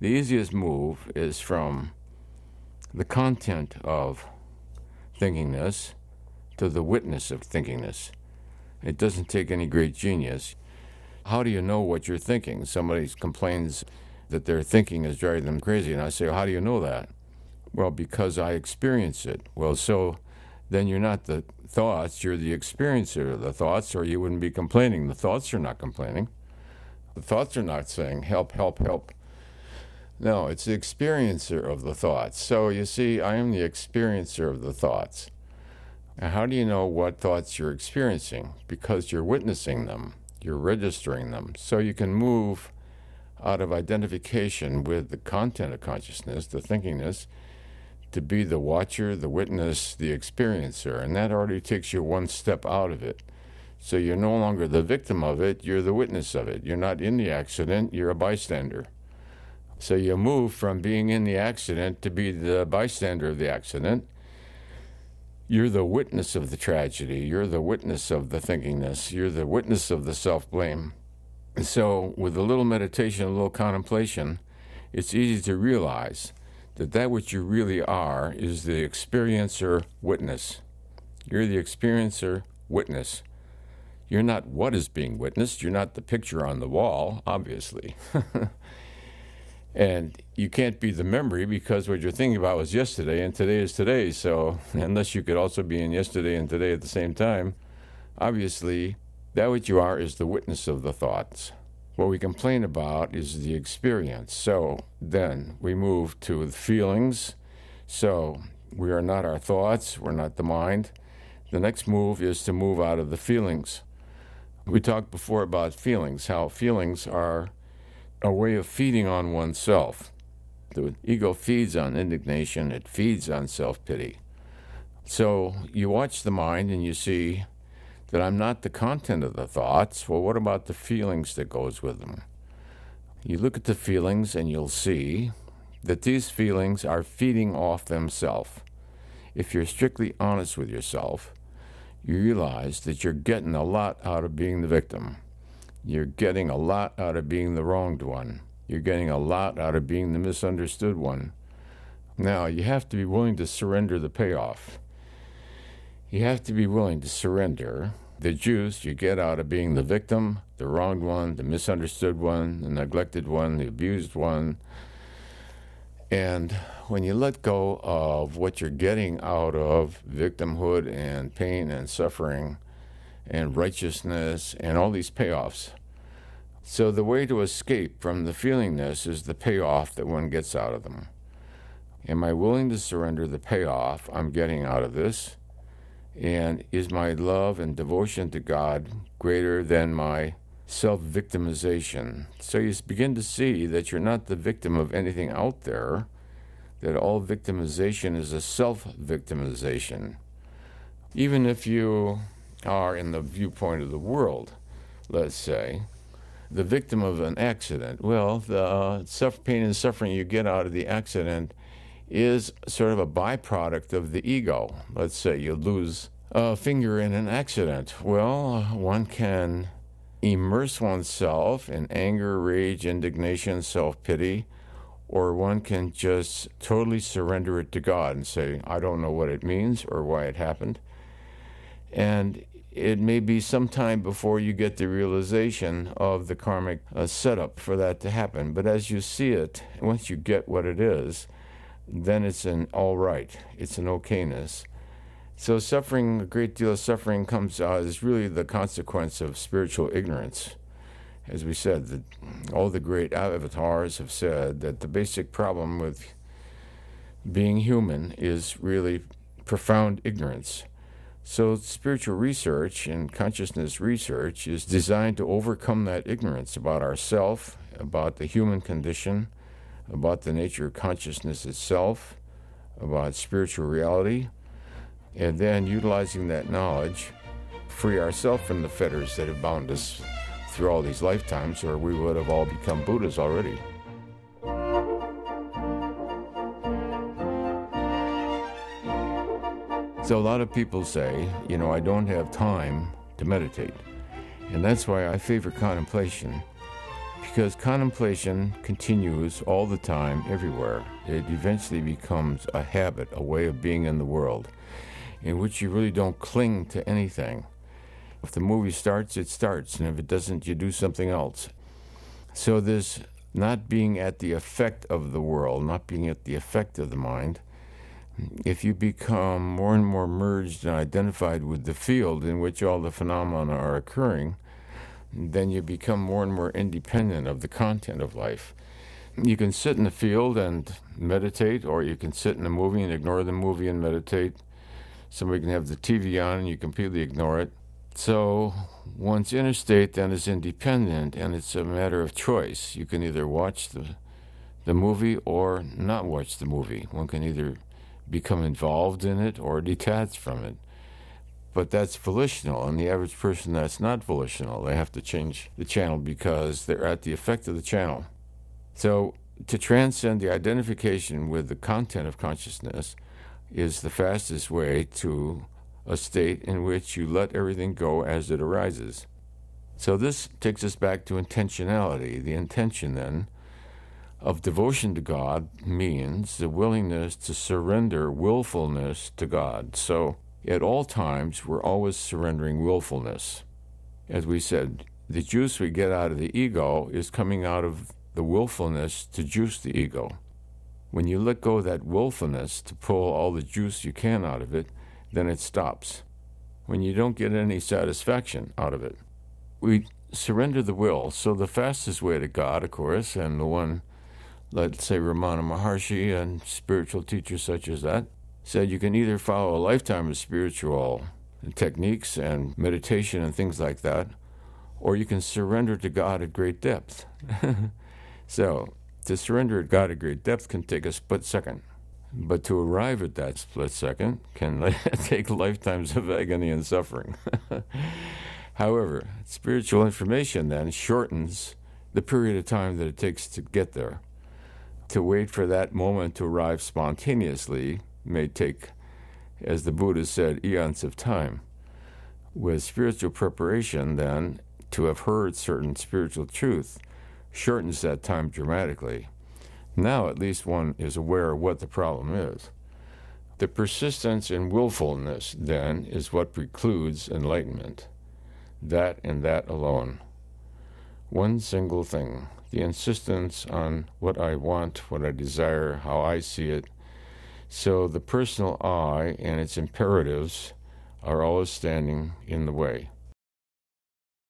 The easiest move is from the content of thinkingness to the witness of thinkingness. It doesn't take any great genius. How do you know what you're thinking? Somebody complains that their thinking is driving them crazy, and I say, well, how do you know that? Well, because I experience it. Well, so then you're not the thoughts, you're the experiencer of the thoughts, or you wouldn't be complaining. The thoughts are not complaining. The thoughts are not saying, help, help, help. No, it's the experiencer of the thoughts. So you see, I am the experiencer of the thoughts. Now, how do you know what thoughts you're experiencing? Because you're witnessing them, you're registering them. So you can move out of identification with the content of consciousness, the thinkingness, to be the watcher, the witness, the experiencer. And that already takes you one step out of it. So you're no longer the victim of it, you're the witness of it. You're not in the accident, you're a bystander. So you move from being in the accident to be the bystander of the accident. You're the witness of the tragedy. You're the witness of the thinkingness. You're the witness of the self-blame. So with a little meditation, a little contemplation, it's easy to realize that which you really are is the experiencer witness. You're the experiencer witness. You're not what is being witnessed. You're not the picture on the wall, obviously. And you can't be the memory because what you're thinking about was yesterday and today is today. So unless you could also be in yesterday and today at the same time, obviously that which you are is the witness of the thoughts. What we complain about is the experience. So then we move to the feelings. So we are not our thoughts. We're not the mind. The next move is to move out of the feelings. We talked before about feelings, how feelings are a way of feeding on oneself. The ego feeds on indignation, it feeds on self-pity. So you watch the mind and you see that I'm not the content of the thoughts. Well, what about the feelings that goes with them? You look at the feelings and you'll see that these feelings are feeding off themselves. If you're strictly honest with yourself, you realize that you're getting a lot out of being the victim. You're getting a lot out of being the wronged one. You're getting a lot out of being the misunderstood one. Now, you have to be willing to surrender the payoff. You have to be willing to surrender the juice you get out of being the victim, the wronged one, the misunderstood one, the neglected one, the abused one. And when you let go of what you're getting out of victimhood and pain and suffering and righteousness and all these payoffs. So the way to escape from the feelingness is the payoff that one gets out of them. Am I willing to surrender the payoff I'm getting out of this? And is my love and devotion to God greater than my self-victimization? So you begin to see that you're not the victim of anything out there, that all victimization is a self-victimization. Even if you are in the viewpoint of the world, let's say, the victim of an accident. Well, the pain and suffering you get out of the accident is sort of a byproduct of the ego. Let's say you lose a finger in an accident. Well, one can immerse oneself in anger, rage, indignation, self-pity, or one can just totally surrender it to God and say, I don't know what it means or why it happened. And it may be some time before you get the realization of the karmic setup for that to happen. But as you see it, once you get what it is, then it's an all right. It's an okayness. So suffering, a great deal of suffering comes is really the consequence of spiritual ignorance. As we said, all the great avatars have said that the basic problem with being human is really profound ignorance. So spiritual research and consciousness research is designed to overcome that ignorance about ourself, about the human condition, about the nature of consciousness itself, about spiritual reality, and then utilizing that knowledge, free ourselves from the fetters that have bound us through all these lifetimes, or we would have all become Buddhas already. So a lot of people say, I don't have time to meditate. And that's why I favor contemplation, Because contemplation continues all the time, everywhere. It eventually becomes a habit, a way of being in the world, in which you really don't cling to anything. If the movie starts, it starts, and if it doesn't, you do something else. So this not being at the effect of the world, not being at the effect of the mind, if you become more and more merged and identified with the field in which all the phenomena are occurring, then you become more and more independent of the content of life. You can sit in the field and meditate, or you can sit in a movie and ignore the movie and meditate. Somebody can have the TV on and you completely ignore it. So one's inner state then is independent, and it's a matter of choice. You can either watch the movie or not watch the movie. One can either become involved in it or detach from it. But that's volitional, and the average person, that's not volitional. They have to change the channel because they're at the effect of the channel. So to transcend the identification with the content of consciousness is the fastest way to a state in which you let everything go as it arises. So this takes us back to intentionality. The intention, then, of devotion to God means the willingness to surrender willfulness to God. So at all times, we're always surrendering willfulness. As we said, the juice we get out of the ego is coming out of the willfulness to juice the ego. When you let go of that willfulness to pull all the juice you can out of it, then it stops. When you don't get any satisfaction out of it, we surrender the will. So the fastest way to God, of course, and the one, let's say Ramana Maharshi and spiritual teachers such as that, said you can either follow a lifetime of spiritual techniques and meditation and things like that, or you can surrender to God at great depth. So to surrender to God at great depth can take a split second. But to arrive at that split second can take lifetimes of agony and suffering. However, spiritual information then shortens the period of time that it takes to get there. To wait for that moment to arrive spontaneously may take, as the Buddha said, eons of time. With spiritual preparation, then, to have heard certain spiritual truth shortens that time dramatically. Now at least one is aware of what the problem is. The persistence in willfulness, then, is what precludes enlightenment. That and that alone. One single thing, the insistence on what I want, what I desire, how I see it. So the personal I and its imperatives are always standing in the way.